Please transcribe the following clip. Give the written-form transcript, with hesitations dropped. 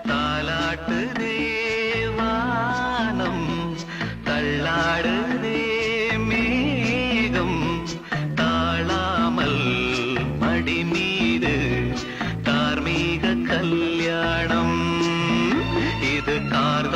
தாலாட்டுதே வானம், தள்ளாடுதே மேகம், தாழாமல் மடி மீது தார்மீக கல்யாணம். இது கார்